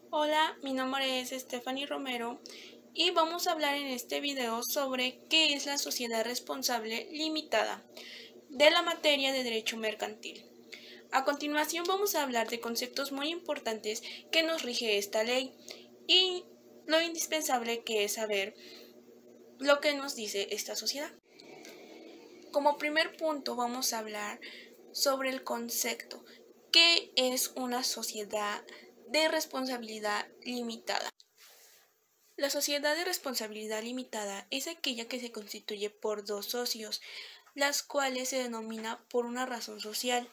Hola, mi nombre es Stephanie Romero y vamos a hablar en este video sobre qué es la sociedad responsable limitada de la materia de derecho mercantil. A continuación vamos a hablar de conceptos muy importantes que nos rige esta ley y lo indispensable que es saber lo que nos dice esta sociedad. Como primer punto vamos a hablar sobre el concepto, ¿qué es una sociedad de responsabilidad limitada? La sociedad de responsabilidad limitada es aquella que se constituye por dos socios, las cuales se denomina por una razón social.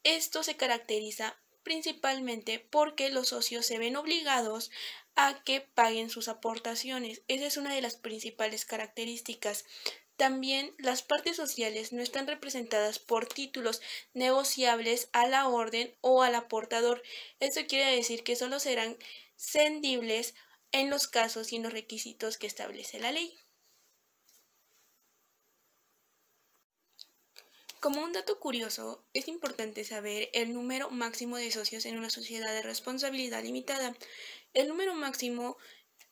Esto se caracteriza principalmente porque los socios se ven obligados a que paguen sus aportaciones. Esa es una de las principales características. También las partes sociales no están representadas por títulos negociables a la orden o al aportador. Esto quiere decir que solo serán cedibles en los casos y en los requisitos que establece la ley. Como un dato curioso, es importante saber el número máximo de socios en una sociedad de responsabilidad limitada. El número máximo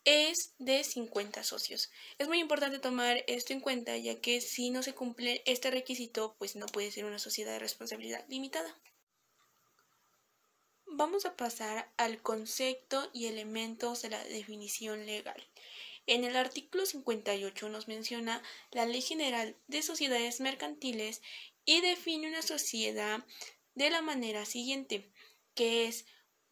es de 50 socios. Es muy importante tomar esto en cuenta, ya que si no se cumple este requisito, pues no puede ser una sociedad de responsabilidad limitada. Vamos a pasar al concepto y elementos de la definición legal. En el artículo 58 nos menciona la Ley General de Sociedades Mercantiles y define una sociedad de la manera siguiente, que es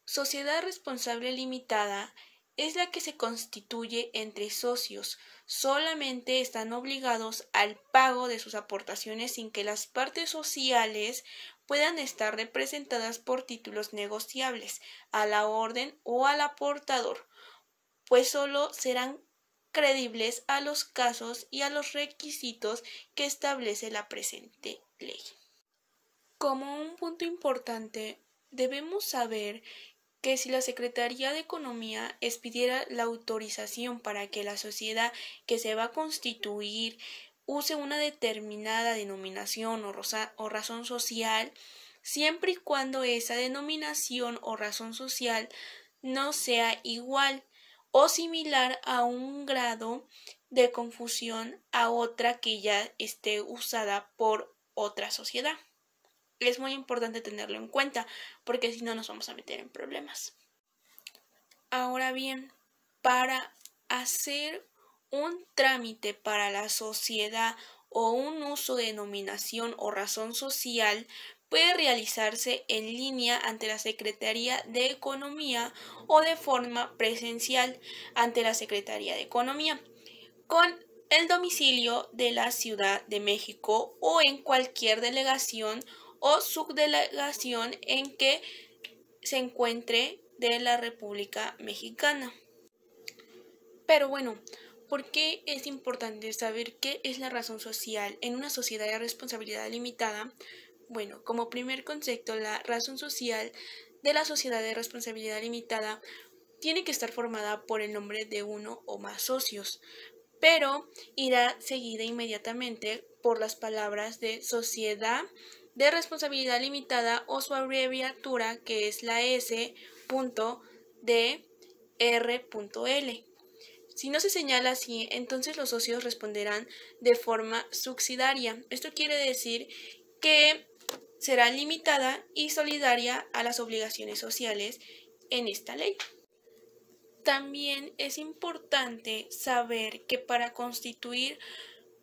sociedad responsable limitada es la que se constituye entre socios. Solamente están obligados al pago de sus aportaciones sin que las partes sociales puedan estar representadas por títulos negociables a la orden o al aportador, pues solo serán credibles a los casos y a los requisitos que establece la presente ley. Como un punto importante, debemos saber que si la Secretaría de Economía expidiera la autorización para que la sociedad que se va a constituir use una determinada denominación o razón social, siempre y cuando esa denominación o razón social no sea igual o similar a un grado de confusión a otra que ya esté usada por otra sociedad. Es muy importante tenerlo en cuenta porque si no nos vamos a meter en problemas. Ahora bien, para hacer un trámite para la sociedad o un uso de denominación o razón social puede realizarse en línea ante la Secretaría de Economía o de forma presencial ante la Secretaría de Economía con el domicilio de la Ciudad de México o en cualquier delegación o subdelegación en que se encuentre de la República Mexicana. Pero bueno, ¿por qué es importante saber qué es la razón social en una sociedad de responsabilidad limitada? Bueno, como primer concepto, la razón social de la sociedad de responsabilidad limitada tiene que estar formada por el nombre de uno o más socios, pero irá seguida inmediatamente por las palabras de sociedad de responsabilidad limitada o su abreviatura que es la S.D.R.L. Si no se señala así, entonces los socios responderán de forma subsidiaria. Esto quiere decir que será limitada y solidaria a las obligaciones sociales en esta ley. También es importante saber que para constituir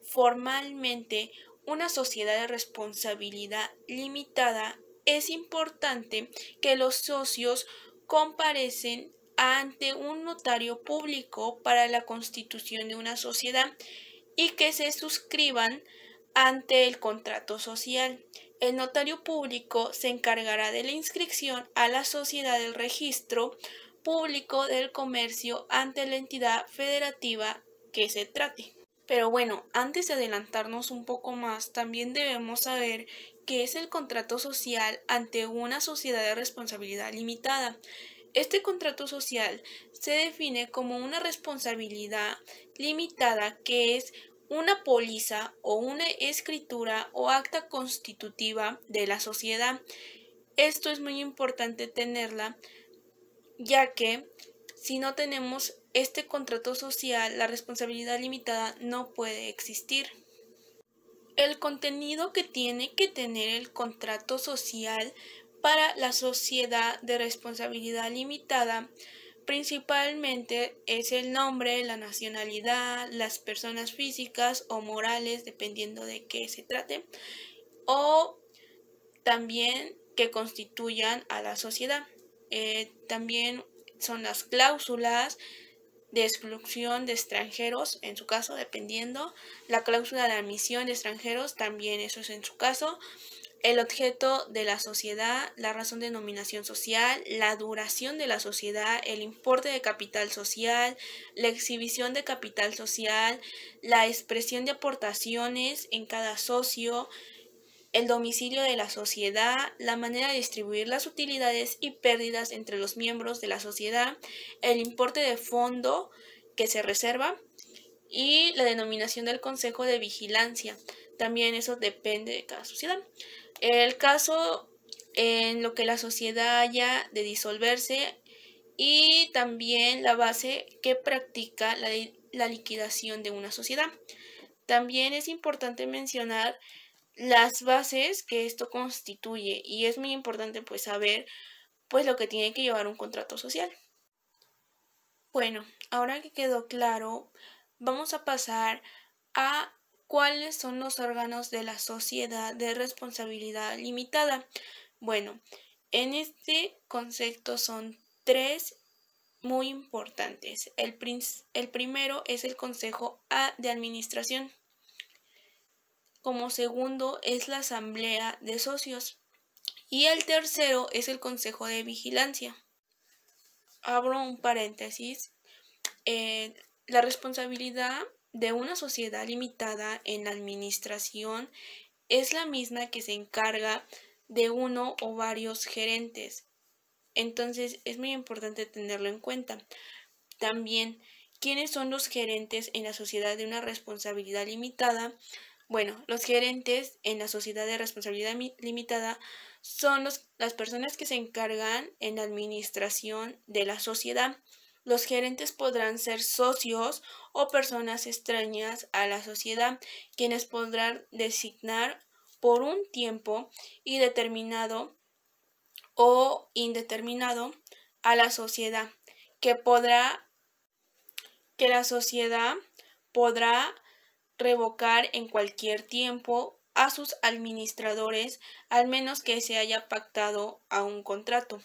formalmente una sociedad de responsabilidad limitada es importante que los socios comparecen ante un notario público para la constitución de una sociedad y que se suscriban ante el contrato social. El notario público se encargará de la inscripción a la sociedad del registro público del comercio ante la entidad federativa que se trate. Pero bueno, antes de adelantarnos un poco más, también debemos saber qué es el contrato social ante una sociedad de responsabilidad limitada. Este contrato social se define como una responsabilidad limitada que es una póliza o una escritura o acta constitutiva de la sociedad. Esto es muy importante tenerla ya que si no tenemos este contrato social, la responsabilidad limitada no puede existir. El contenido que tiene que tener el contrato social para la sociedad de responsabilidad limitada principalmente es el nombre, la nacionalidad, las personas físicas o morales, dependiendo de qué se trate, o también que constituyan a la sociedad. También son las cláusulas de exclusión de extranjeros, en su caso, dependiendo. La cláusula de admisión de extranjeros, también eso es en su caso. El objeto de la sociedad, la razón de denominación social, la duración de la sociedad, el importe de capital social, la exhibición de capital social, la expresión de aportaciones en cada socio, el domicilio de la sociedad, la manera de distribuir las utilidades y pérdidas entre los miembros de la sociedad, el importe de fondo que se reserva y la denominación del Consejo de Vigilancia. También eso depende de cada sociedad. El caso en lo que la sociedad haya de disolverse y también la base que practica la liquidación de una sociedad. También es importante mencionar las bases que esto constituye y es muy importante pues saber pues lo que tiene que llevar un contrato social. Bueno, ahora que quedó claro, vamos a pasar a cuáles son los órganos de la sociedad de responsabilidad limitada. Bueno, en este concepto son tres muy importantes. El primero es el Consejo de Administración. Como segundo es la Asamblea de Socios. Y el tercero es el Consejo de Vigilancia. Abro un paréntesis. La responsabilidad de una sociedad limitada en la administración es la misma que se encarga de uno o varios gerentes. Entonces es muy importante tenerlo en cuenta. También, ¿quiénes son los gerentes en la sociedad de una responsabilidad limitada? Bueno, los gerentes en la sociedad de responsabilidad limitada son las personas que se encargan en la administración de la sociedad. Los gerentes podrán ser socios o personas extrañas a la sociedad, quienes podrán designar por un tiempo y determinado o indeterminado a la sociedad, que la sociedad podrá revocar en cualquier tiempo a sus administradores, al menos que se haya pactado a un contrato.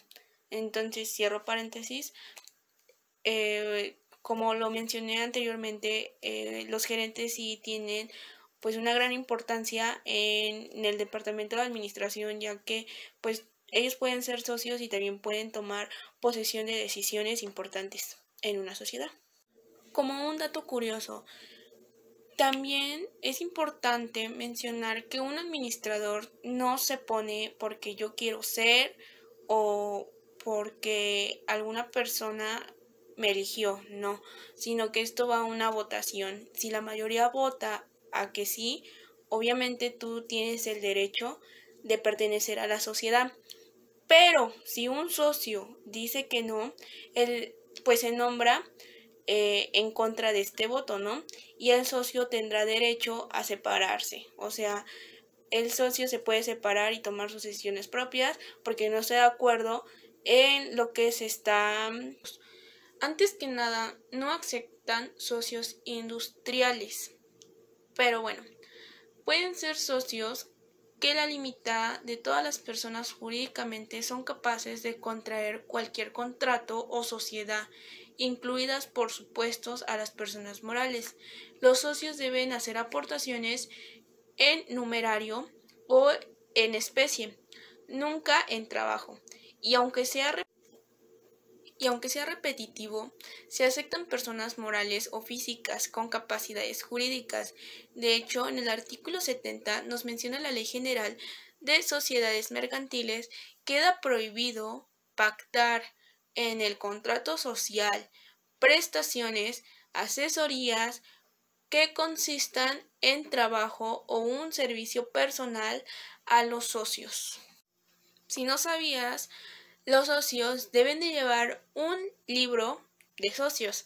Entonces, cierro paréntesis. Como lo mencioné anteriormente, los gerentes sí tienen pues una gran importancia en el departamento de administración, ya que pues ellos pueden ser socios y también pueden tomar posesión de decisiones importantes en una sociedad. Como un dato curioso, también es importante mencionar que un administrador no se pone porque yo quiero ser o porque alguna persona me eligió, no, sino que esto va a una votación. Si la mayoría vota a que sí, obviamente tú tienes el derecho de pertenecer a la sociedad. Pero si un socio dice que no, él pues se nombra en contra de este voto, ¿no? Y el socio tendrá derecho a separarse. O sea, el socio se puede separar y tomar sus decisiones propias porque no está de acuerdo en lo que se está. Antes que nada, no aceptan socios industriales. Pero bueno, pueden ser socios que la limitada de todas las personas jurídicamente son capaces de contraer cualquier contrato o sociedad, incluidas por supuestos a las personas morales. Los socios deben hacer aportaciones en numerario o en especie, nunca en trabajo, y aunque sea repetitivo, se aceptan personas morales o físicas con capacidades jurídicas. De hecho, en el artículo 70 nos menciona la Ley General de Sociedades Mercantiles, queda prohibido pactar en el contrato social prestaciones, asesorías que consistan en trabajo o un servicio personal a los socios. Si no sabías, Los socios deben de llevar un libro de socios.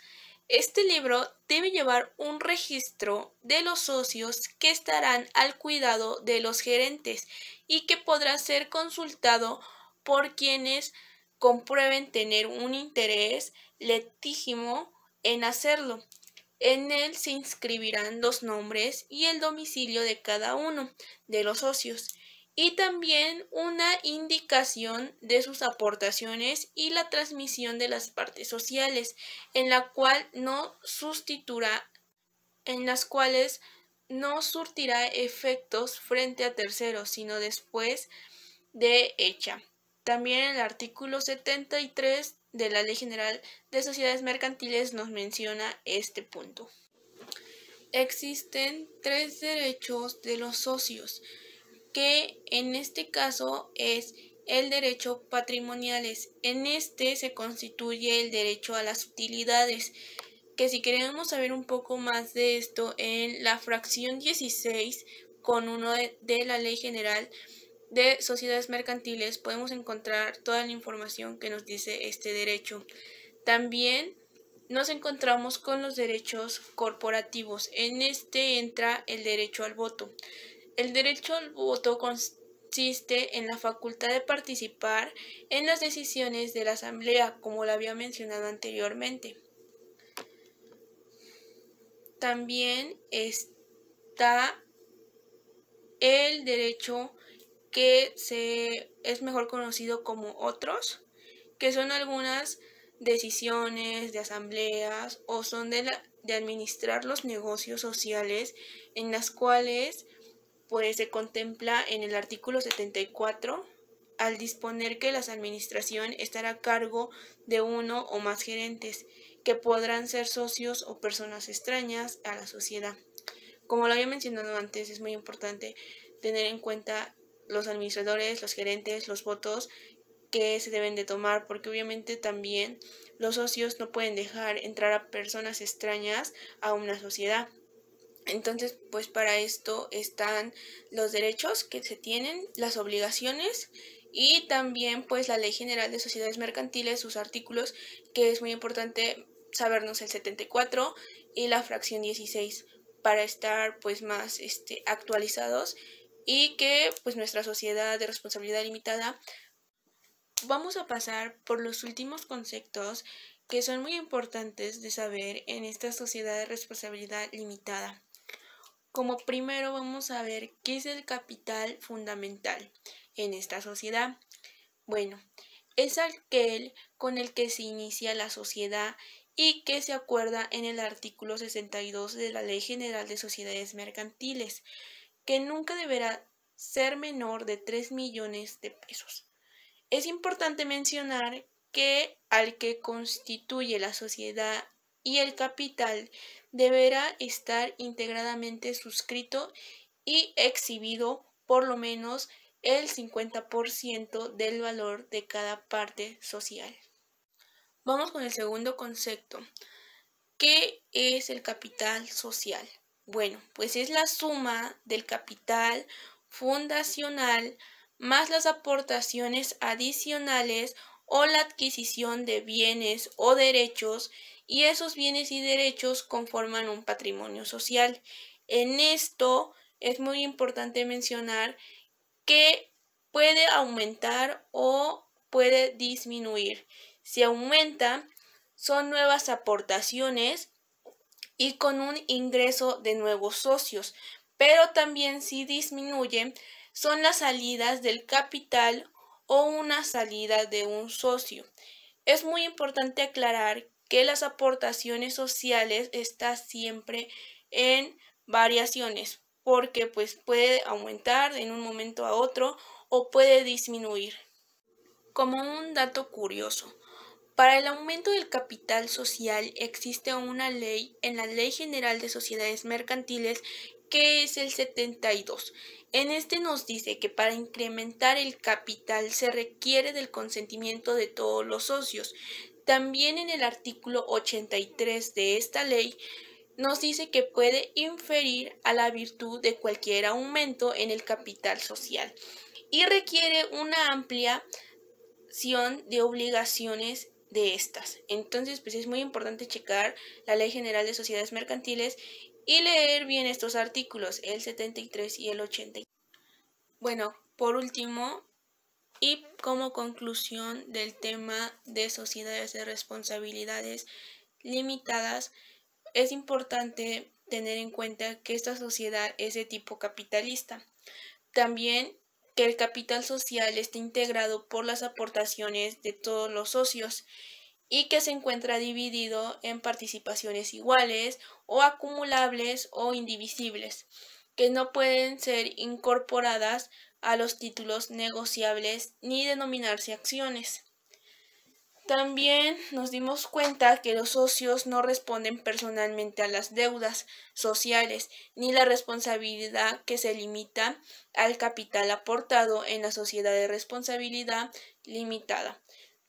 Este libro debe llevar un registro de los socios que estarán al cuidado de los gerentes y que podrá ser consultado por quienes comprueben tener un interés legítimo en hacerlo. En él se inscribirán los nombres y el domicilio de cada uno de los socios y también una indicación de sus aportaciones y la transmisión de las partes sociales, en la cual no sustituirá, en las cuales no surtirá efectos frente a terceros, sino después de hecha. También el artículo 73 de la Ley General de Sociedades Mercantiles nos menciona este punto. Existen 3 derechos de los socios, que en este caso es el derecho patrimoniales. En este se constituye el derecho a las utilidades, que si queremos saber un poco más de esto, en la fracción 16 con 1 de la Ley General de Sociedades Mercantiles podemos encontrar toda la información que nos dice este derecho. También nos encontramos con los derechos corporativos. En este entra el derecho al voto. El derecho al voto consiste en la facultad de participar en las decisiones de la Asamblea, como lo había mencionado anteriormente. También está el derecho que es mejor conocido como otros, que son algunas decisiones de asambleas o son de administrar los negocios sociales, en las cuales pues se contempla en el artículo 74 al disponer que la administración estará a cargo de uno o más gerentes, que podrán ser socios o personas extrañas a la sociedad. Como lo había mencionado antes, es muy importante tener en cuenta los administradores, los gerentes, los votos que se deben de tomar, porque obviamente también los socios no pueden dejar entrar a personas extrañas a una sociedad. Entonces, pues para esto están los derechos que se tienen, las obligaciones y también pues la Ley General de Sociedades Mercantiles, sus artículos, que es muy importante sabernos el 74 y la fracción 16 para estar pues más actualizados y que pues nuestra sociedad de responsabilidad limitada. Vamos a pasar por los últimos conceptos que son muy importantes de saber en esta sociedad de responsabilidad limitada. Como primero vamos a ver qué es el capital fundamental en esta sociedad. Bueno, es aquel con el que se inicia la sociedad y que se acuerda en el artículo 62 de la Ley General de Sociedades Mercantiles, que nunca deberá ser menor de 3 millones de pesos. Es importante mencionar que al que constituye la sociedad y el capital deberá estar integradamente suscrito y exhibido por lo menos el 50% del valor de cada parte social. Vamos con el segundo concepto. ¿Qué es el capital social? Bueno, pues es la suma del capital fundacional más las aportaciones adicionales o la adquisición de bienes o derechos, y esos bienes y derechos conforman un patrimonio social. En esto es muy importante mencionar que puede aumentar o puede disminuir. Si aumenta, son nuevas aportaciones y con un ingreso de nuevos socios, pero también si disminuye, son las salidas del capital o una salida de un socio. Es muy importante aclarar que las aportaciones sociales están siempre en variaciones, porque pues puede aumentar en un momento a otro o puede disminuir. Como un dato curioso, para el aumento del capital social existe una ley en la Ley General de Sociedades Mercantiles, que es el 72. En este nos dice que para incrementar el capital se requiere del consentimiento de todos los socios. También en el artículo 83 de esta ley nos dice que puede inferir a la virtud de cualquier aumento en el capital social y requiere una amplia de obligaciones de estas. Entonces, pues es muy importante checar la Ley General de Sociedades Mercantiles y leer bien estos artículos, el 73 y el 80. Bueno, por último, y como conclusión del tema de sociedades de responsabilidades limitadas, es importante tener en cuenta que esta sociedad es de tipo capitalista. También que el capital social está integrado por las aportaciones de todos los socios y que se encuentra dividido en participaciones iguales o acumulables o indivisibles, que no pueden ser incorporadas a los títulos negociables ni denominarse acciones. También nos dimos cuenta que los socios no responden personalmente a las deudas sociales ni la responsabilidad que se limita al capital aportado en la sociedad de responsabilidad limitada.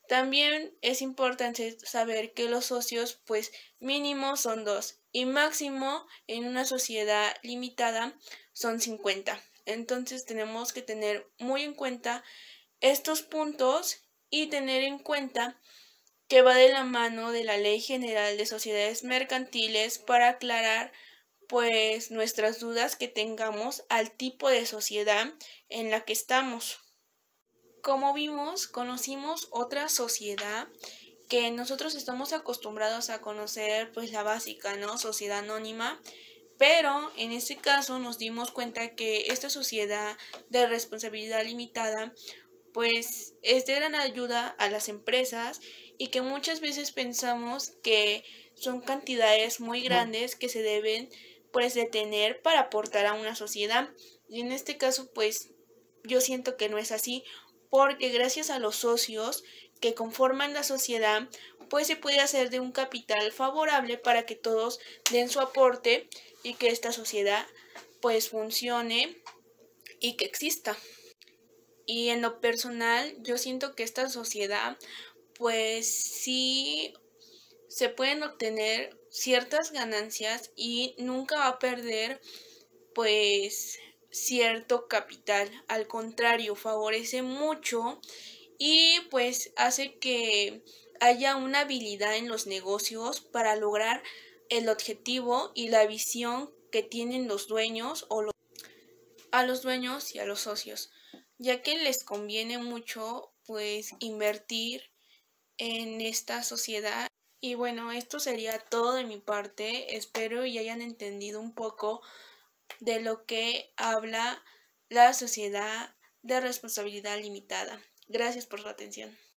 También es importante saber que los socios pues mínimo son 2 y máximo en una sociedad limitada son 50. Entonces tenemos que tener muy en cuenta estos puntos y tener en cuenta que va de la mano de la Ley General de Sociedades Mercantiles para aclarar pues nuestras dudas que tengamos al tipo de sociedad en la que estamos. Como vimos, conocimos otra sociedad que nosotros estamos acostumbrados a conocer, pues la básica, ¿no? Sociedad anónima. Pero en este caso nos dimos cuenta que esta sociedad de responsabilidad limitada pues es de gran ayuda a las empresas y que muchas veces pensamos que son cantidades muy grandes que se deben pues de tener para aportar a una sociedad. Y en este caso pues yo siento que no es así, porque gracias a los socios que conforman la sociedad pues se puede hacer de un capital favorable para que todos den su aporte y que esta sociedad pues funcione y que exista. Y en lo personal, yo siento que esta sociedad, pues sí se pueden obtener ciertas ganancias y nunca va a perder, pues, cierto capital. Al contrario, favorece mucho y pues hace que haya una habilidad en los negocios para lograr el objetivo y la visión que tienen los dueños a los dueños y a los socios, ya que les conviene mucho pues invertir en esta sociedad. Y bueno, esto sería todo de mi parte. Espero y hayan entendido un poco de lo que habla la sociedad de responsabilidad limitada. Gracias por su atención.